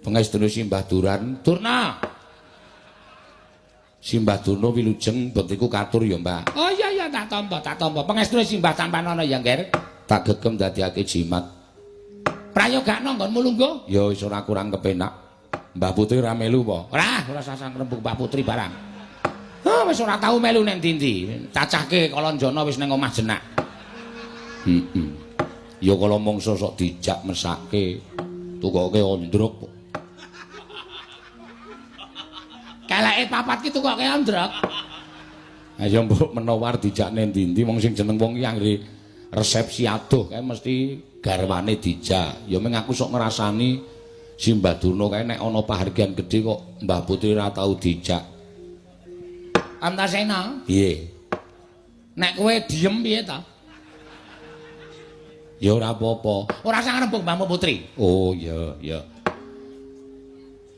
Pangestune Simbah Duran, Durna. Simbah Durna wilujeng bektiku katur ya, Mbak. Oh iya tak tampa. Pangestune Simbah Tampanana ya, Nger. Tak gegem dadiake jimat. Prayogakno nggonmu lungguh? Ya wis ora kurang kepenak. Mbah Putri ora melu apa? Ora sasang rembug Mbah Putri barang. Wis ora tau melu ning ndi-ndi. Cacahke Kalonjana wis ning omah jenak. Ya kala mangsa sok dijak mesake. Tukoke ondrok. Keleke papat ki tukoke ondrok. Ha ya mbok menawar dijak ning ndi-ndi wong sing jeneng wong ki anggere resepsi adoh kae mesti garwane dijak. Ya meng aku sok ngrasani Simbah Durna kae nek ana pahargyan gedhe kok Mbah Putri ora tau dijak. Antasena? Piye? Nek kowe diem piye ta? Ya ora apa-apa. Ora sang rembug Mbah Putri. Oh ya.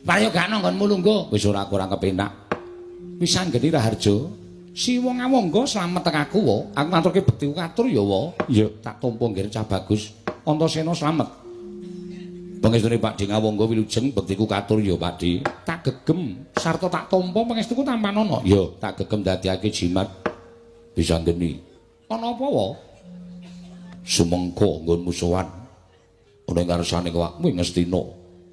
Prayogakno nggonmu lungguh. Wis ora kurang kepenak. Pisan geni Raharja. Si wong awangga slamet teng aku wa. Aku maturke bekti katur ya wa. Ya tak tampa nggih Cah Bagus. Antasena slamet. Pangestune Pakdi Ngawangga wilujeng bektiku katur ya Pakdi. Tak gegem sarta tak tampa pangestuku Tampanana. Ya tak gegem dadiake jimat bisa geni. Ana apa wa? Sumengka nggonmu sowan. Ana ing ngarsane awakmu Ngastina.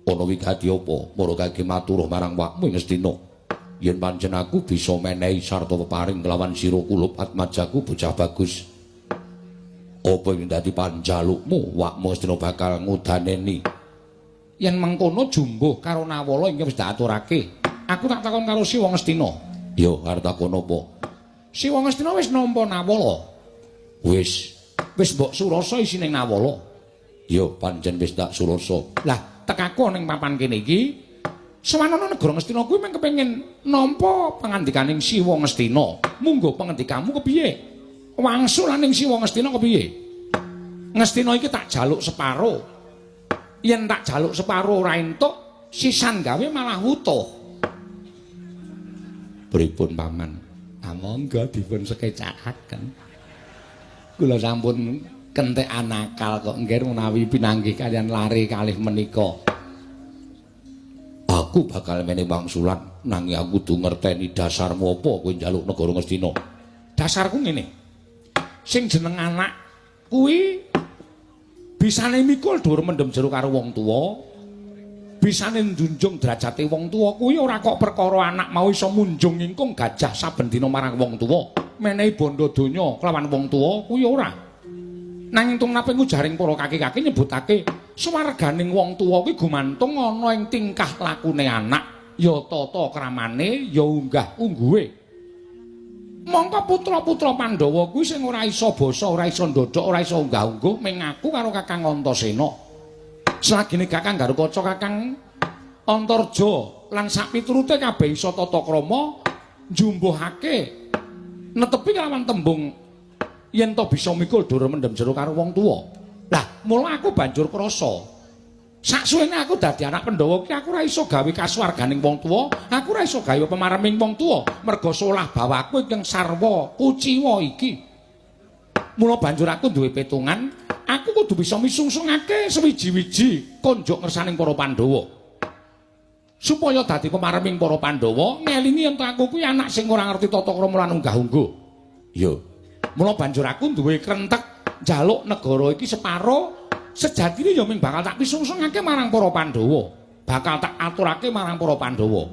Ana wigati apa? Mara kagem matur marang awakmu Ngastina. Yen pancen aku bisa menehi sarta peparing kelawan sira kulup atmajaku bocah bagus. Apa ing dadi panjalukmu wakmu Ngastina bakal ngudaneni. Yen mengkono jumbuh karo Nawala ingkang wis diaturake. Aku tak takon karo Siwa Ngastina. Ya, arep takon apa? Siwa Ngastina wis nampa Nawala. Wis mbok surasa isine Nawala. Ya, pancen wis tak surasa. Lah, tekaku ning papan kene iki, sawanana negara Ngastina kuwi mung kepengin nampa pangandikaning Siwa Ngastina. Munggo pangandikamu kepiye? Wangsulaning Siwa Ngastina kepiye? Ngastina iki tak jaluk separo. Yen tak jaluk separo ora entuk, sisan gawe malah utuh. Pripun paman? Monggo dipun sekecakaken. Kula sampun kentekan akal kok nggih menawi pinanggih kalian lare kalih menika. Aku bakal menehi wangsulan nanging aku kudu ngerteni dasarmu apa kowe njaluk negara Ngastina. Dasarku ngene. Sing jeneng anak kuwi bisane mikul dhuwur mendem jero karo wong tuwa, bisane njunjung derajate wong tuwa kuwi ora kok perkara anak mau iso munjung ingkung gajah saben dina marang wong tuwa, menehi bondo donya kelawan wong tuwa kuwi ora. Nanging tumraping ujaring para kaki-kaki nyebutake swarganing wong tuwa kuwi gumantung ana ing tingkah lakune anak, ya tata kramane, ya unggah ungguhe. Mongko putra-putra Pandhawa kuwi sing ora iso basa, ora iso ndodhok, ora iso unggah-ungguh mengaku karo Kakang Antasena. Selagine Kakang Garukaca, Kakang Antarja lan sak piturute kabeh iso tata krama njumbuhake netepi kelawan tembung yen to bisa mikul dhuwur mendem jero karo wong tuwa. Lah, mula aku banjur krasa. Saksuwene aku dadi anak Pandhawa ki aku ora iso gawe kasuwarganing wong tuwa, aku ora iso gawe pemareming wong tuwa merga solah bawaku ingkang sarwa kuciwa iki. Mula banjur aku duwe petungan, aku kudu bisa misungsungake sewiji-wiji konjuk ngersaning para Pandhawa. Supaya dadi pemareming para Pandhawa, ngelingi yen aku kuwi anak sing ora ngerti tata krama lan unggah-ungguh. Ya. Mula banjur aku duwe krentek njaluk negara iki separo. Sejatine ya mung bakal tak pisungsungake marang para Pandhawa, bakal tak aturake marang para Pandhawa.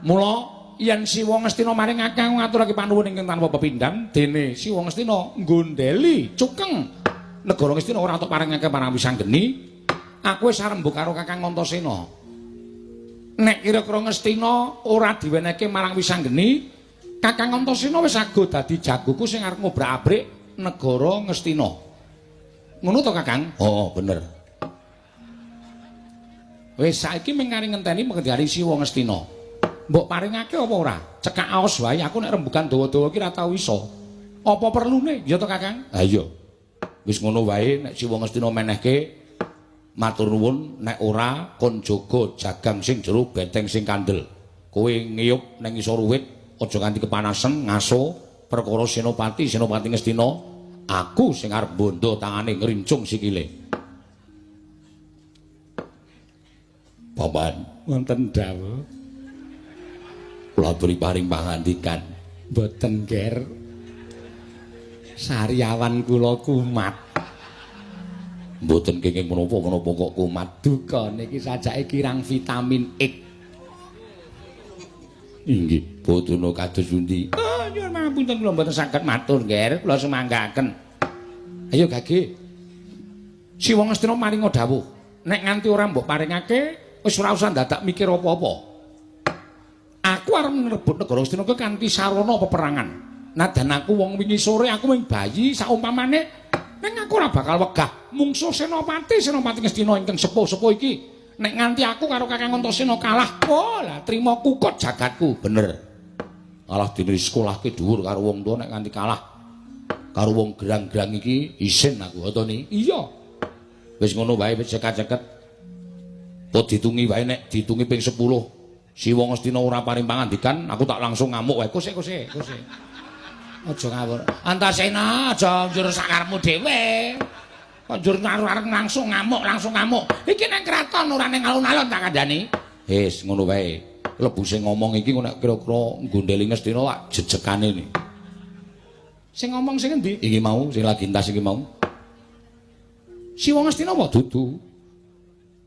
Mula yen Siwa Ngastina maringake aku ngaturake panuwun ingkang tanpa pepindhan, dene Siwa Ngastina nggondheli cukeng negara Ngastina ora tak paringake marang Wisanggeni, aku wis arembug karo Kakang Antasena. Nek kira-kira Ngastina ora diwenehke marang Wisanggeni, Kakang Antasena wis ago dadi jagoku sing arep ngobrak-abrik negara Ngastina. Ngono to Kakang? Oh, bener. Wis saiki mung kari ngenteni pengendari Siwa Ngastina. Mbok paringake apa ora? Cekak aos wae aku nek rembugan dawa-dawa ki ora tau iso. Apa perlune? Ya to Kakang? Ha iya. Wis ngono wae nek Siwa Ngastina menehke matur nuwun, nek ora kon jaga jagang sing jero benteng sing kandel. Kowe ngiyup ning isor wit aja nganti kepanasen ngaso perkara Senopati Ngastina. Aku sing arep bondo tangane ngrincung sikile. Paman, wonten dawuh. Kula aturi paring pangandikan. Mboten, Ger. Sariawan kula kumat. Mboten kenging menapa kok kumat. Duka niki sajake kirang vitamin X. Inggih, boten kados pundi? Oh, nyuwun pangapunten kula mboten saged matur, Ger. Kula semanggaken. Ayo Gage. Siwa Ngastina maringa dawuh. Nek nganti ora mbok paringake, wis ora usah dadak mikir apa-apa. Aku arep ngrebut negara Ngastina kuwi kanthi sarana peperangan. Nadan aku wong wingi sore aku mung bayi saumpamane ning aku ora bakal wegah mungsuh Senopati Ngastina ingkang sepuh-sepuh iki. Nek nganti aku karo Kakang Antasena kalah, oh lah trima kukut jagatku, bener. Kalah dene sekolahke dhuwur karo wong tuwa nek nganti kalah karo wong gerang-gerang iki isin aku otone. Iya. Wis ngono wae wis ceket-ceket. Po ditungi wae nek ditungi ping 10. Siwa Ngastina ora paring pangandikan, aku tak langsung ngamuk wae. Kose. Aja ngawur. Antasena aja njur sakarepmu dhewe. Kok njur areng langsung ngamuk. Iki nang kraton ora ning alun-alun tak kandhani. Wis ngono wae. Lebu sing ngomong iki nek kira-kira nggondeli Ngastina tak jejekane ni. Sing ngomong sing endi? Iki mau sing lagi entas iki mau. Siwa Ngastina apa dudu?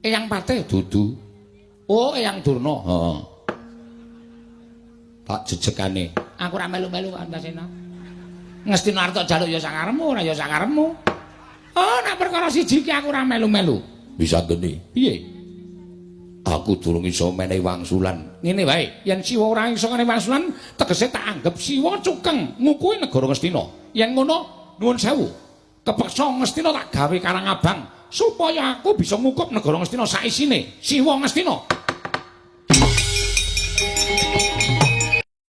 Eyang Patih dudu. Oh, Eyang Durna. Heeh. Tak jejekane. Aku ora melu-melu Antasena. Ngastina arep jaluk ya sakarepmu, ora ya sakarepmu. Oh, nek perkara siji iki aku ora melu-melu. Bisa geni. Piye? Aku durung iso menehi wangsulan. Ngene wae, yen Siwa ora iso menehi wangsulan, tegese tak anggap Siwa cukeng ngukuhi negara Ngastina. Yen ngono, nuwun sewu. Kepeksa Ngastina tak gawe Karangabang supaya aku bisa ngukup negara Ngastina sak isine. Siwa Ngastina